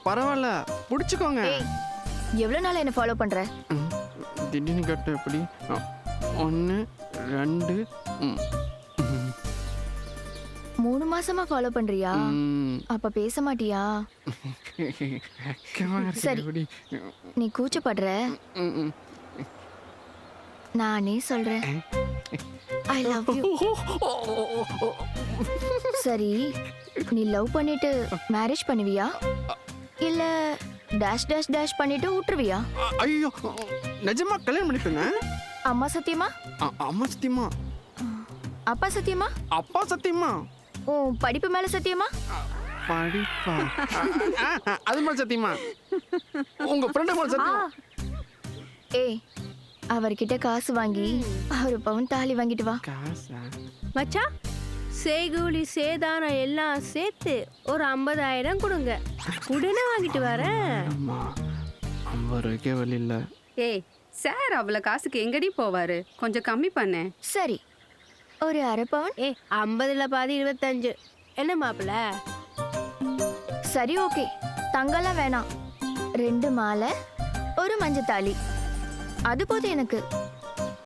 பரவாயில்ல பிடிச்சிக்கோங்க. ஏய் எவ்வளவு நாளா என்ன ஃபாலோ பண்ற? திடீர்னு கேட்ட எப்படி? 1 2 3 மாசமா ஃபாலோ பண்றியா? அப்ப பேச மாட்டியா? சரி நீ கூச்சப்படுற, நானே சொல்றேன். I love you. சரி நீ லவ் பண்ணிட்டு மேரேஜ் பண்ணுவியா இல்ல டேஷ் டேஷ் டேஷ் பண்ணிட்டு விட்டுருவியா? ஐயோ நிஜமா கல்யாணம் பண்ணிக்கோங்க. அம்மா சத்தியமா? அம்மா சத்தியமா. அப்பா சத்தியமா? அப்பா சத்தியமா. உன் படிப்பு மேல சத்தியமா? படிப்பா அது மேல சத்தியமா. உங்க ஃப்ரெண்ட் மேல சத்தியமா. ஏய் அவர்கிட்ட காசு வாங்கி ஒரு பவுன் தாலி வாங்கிட்டு வா. காசா? மச்சான் செய்கூலி சேதாரம் எல்லாம் சேர்த்து ஒரு 50,000 கொடுங்க, உடனே வாங்கிட்டு வரேன். அம்மா 50 ரூபாய்க்கே வழி இல்லை. ஏய் சார் அவ்வளோ காசுக்கு எங்கடி போவாரு? கொஞ்சம் கம்மி பண்ணு. சரி ஒரு அரை பவுன். 50ல பாதி 25. என்ன மாப்பிள்ள? சரி ஓகே தங்கெல்லாம் வேணாம், 2 மாலை ஒரு மஞ்சள் தாலி அது போதும் எனக்கு.